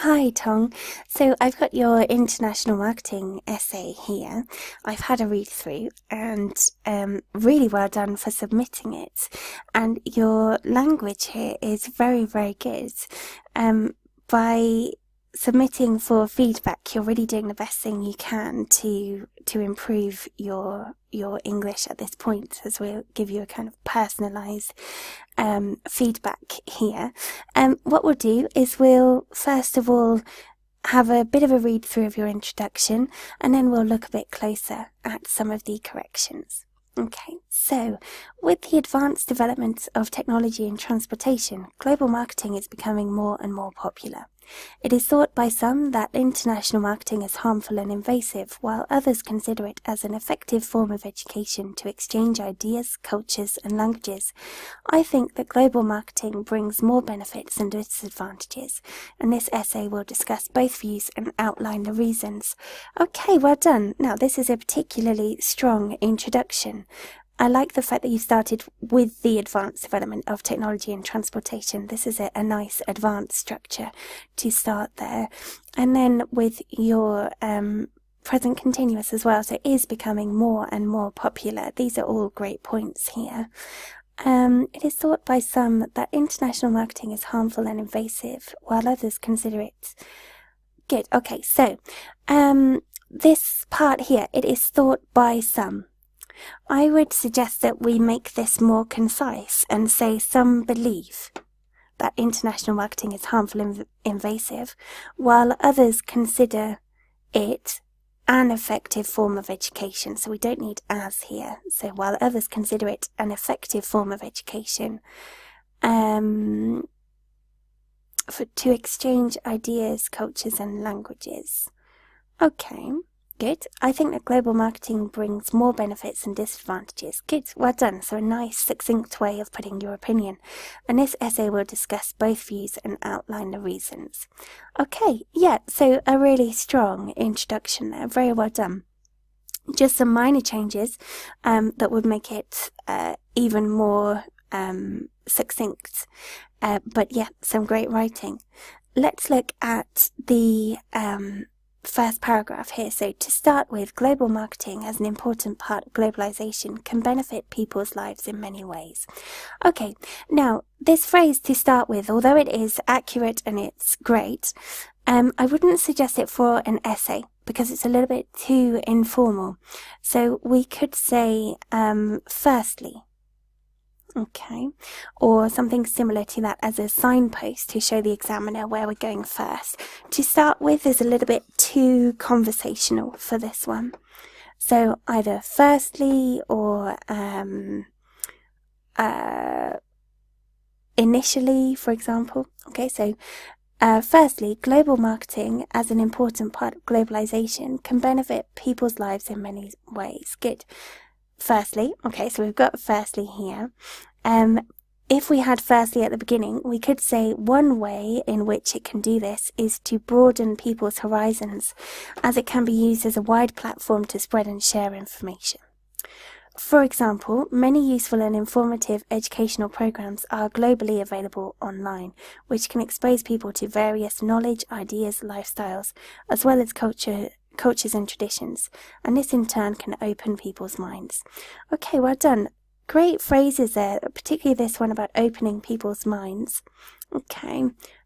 Hi, Tong. So I've got your international marketing essay here. I've had a read through and really well done for submitting it. And your language here is very, very good. By submitting for feedback, you're really doing the best thing you can to improve your English at this point, as we'll give you a kind of personalised feedback here. What we'll do is we'll first of all have a bit of a read through of your introduction, and then we'll look a bit closer at some of the corrections. Okay, so with the advanced development of technology in transportation, global marketing is becoming more and more popular. It is thought by some that international marketing is harmful and invasive, while others consider it as an effective form of education to exchange ideas, cultures, and languages. I think that global marketing brings more benefits than disadvantages, and this essay will discuss both views and outline the reasons. Okay, well done. Now, this is a particularly strong introduction. I like the fact that you started with the advanced development of technology and transportation. This is a nice advanced structure to start there. And then with your present continuous as well, so it is becoming more and more popular. These are all great points here. It is thought by some that international marketing is harmful and invasive, while others consider it good. Okay, so this part here, it is thought by some. I would suggest that we make this more concise and say some believe that international marketing is harmful and invasive, while others consider it an effective form of education. So we don't need as here. So while others consider it an effective form of education, to exchange ideas, cultures, and languages. Okay. Good. I think that global marketing brings more benefits than disadvantages. Good. Well done. So a nice, succinct way of putting your opinion. And this essay will discuss both views and outline the reasons. Okay. Yeah. So a really strong introduction there. Very well done. Just some minor changes that would make it even more succinct. But yeah, some great writing. Let's look at the first paragraph here. So to start with, global marketing as an important part of globalization can benefit people's lives in many ways. Okay, now this phrase to start with, although it is accurate and it's great, I wouldn't suggest it for an essay because it's a little bit too informal. So we could say firstly. Okay, or something similar to that as a signpost to show the examiner where we're going first. To start with is a little bit too conversational for this one. So either firstly or initially, for example. Okay, so firstly, global marketing as an important part of globalization can benefit people's lives in many ways. Good. Firstly, okay, so we've got firstly here. If we had firstly at the beginning, we could say one way in which it can do this is to broaden people's horizons, as it can be used as a wide platform to spread and share information. For example, many useful and informative educational programs are globally available online, which can expose people to various knowledge, ideas, lifestyles, as well as cultures and traditions, and this in turn can open people's minds. Okay, well done. Great phrases there, particularly this one about opening people's minds. Okay,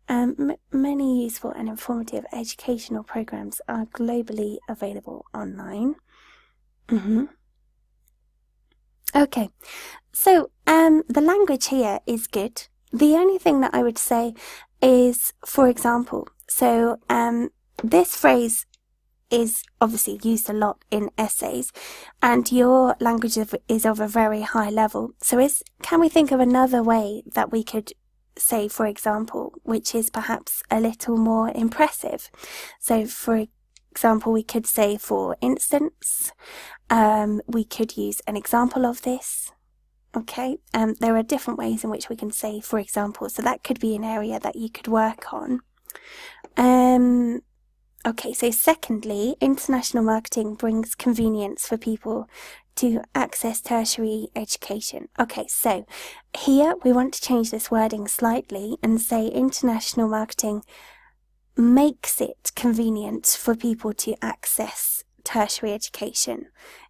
many useful and informative educational programs are globally available online. Okay, so the language here is good. The only thing that I would say is, for example, so this phrase is obviously used a lot in essays, and your language is of a very high level. So can we think of another way that we could say, for example, which is perhaps a little more impressive? So for example, we could say, for instance, we could use an example of this. Okay, there are different ways in which we can say, for example, so that could be an area that you could work on. Okay, so secondly, international marketing brings convenience for people to access tertiary education. Okay, so here we want to change this wording slightly and say international marketing makes it convenient for people to access tertiary education.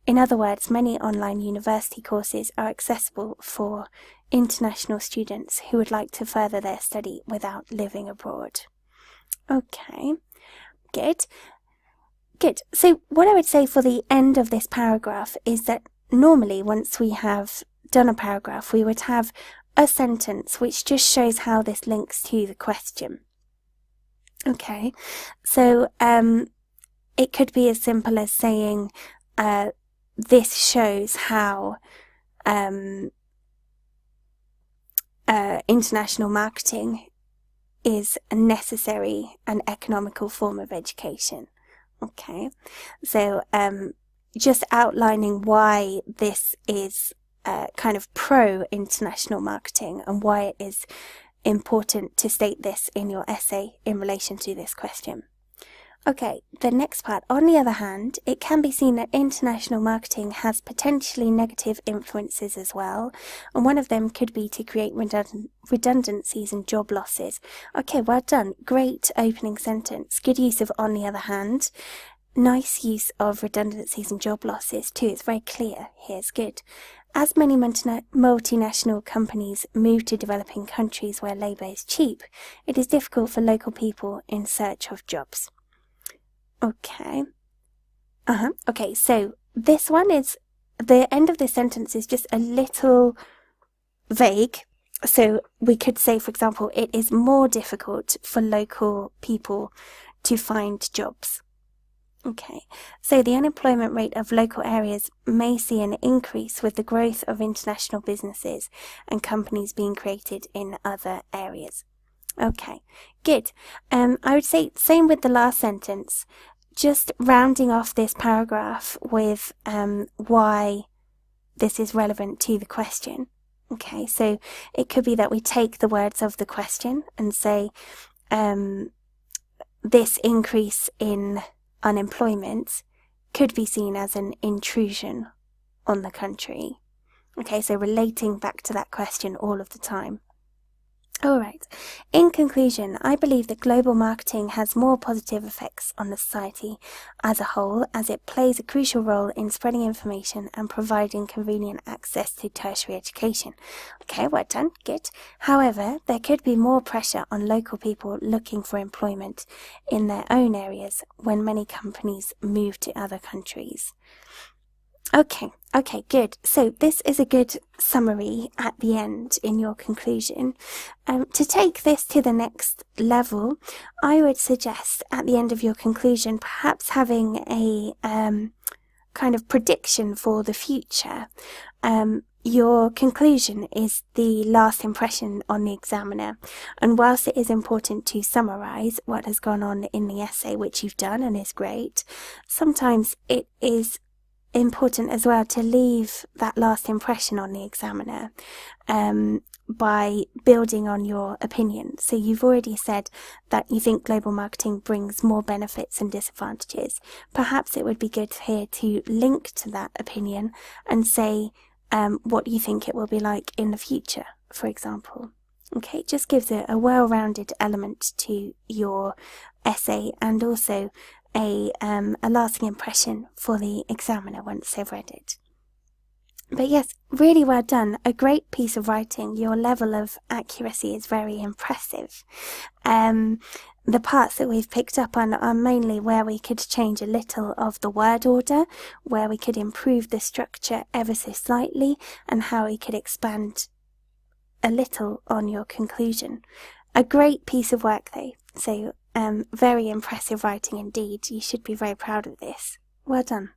In other words, many online university courses are accessible for international students who would like to further their study without living abroad. Okay, good. Good. So what I would say for the end of this paragraph is that normally once we have done a paragraph, we would have a sentence which just shows how this links to the question. Okay, so it could be as simple as saying, this shows how international marketing is a necessary and economical form of education. Okay, so just outlining why this is kind of pro-international marketing and why it is important to state this in your essay in relation to this question. Okay, the next part. On the other hand, it can be seen that international marketing has potentially negative influences as well, and one of them could be to create redundancies and job losses. Okay, well done. Great opening sentence. Good use of on the other hand. Nice use of redundancies and job losses too. It's very clear. Here's good. As many multinational companies move to developing countries where labour is cheap, it is difficult for local people in search of jobs. Okay. Okay, so this one is, the end of this sentence is just a little vague. So we could say, for example, it is more difficult for local people to find jobs. Okay, so the unemployment rate of local areas may see an increase with the growth of international businesses and companies being created in other areas. Okay, good. I would say same with the last sentence, just rounding off this paragraph with why this is relevant to the question. Okay, so it could be that we take the words of the question and say this increase in unemployment could be seen as an intrusion on the country. Okay, so relating back to that question all of the time. Alright, in conclusion, I believe that global marketing has more positive effects on the society as a whole, as it plays a crucial role in spreading information and providing convenient access to tertiary education. Okay, well done, good. However, there could be more pressure on local people looking for employment in their own areas when many companies move to other countries. Okay, good. So this is a good summary at the end in your conclusion. To take this to the next level, I would suggest at the end of your conclusion perhaps having a kind of prediction for the future. Your conclusion is the last impression on the examiner, and whilst it is important to summarise what has gone on in the essay, which you've done and is great, sometimes it is important as well to leave that last impression on the examiner by building on your opinion. So you've already said that you think global marketing brings more benefits and disadvantages. Perhaps it would be good here to link to that opinion and say what you think it will be like in the future, for example. Okay, it just gives a well-rounded element to your essay and also a lasting impression for the examiner once they've read it. But yes, really well done. A great piece of writing. Your level of accuracy is very impressive. The parts that we've picked up on are mainly where we could change a little of the word order, where we could improve the structure ever so slightly, and how we could expand a little on your conclusion. A great piece of work though. So very impressive writing indeed. You should be very proud of this. Well done.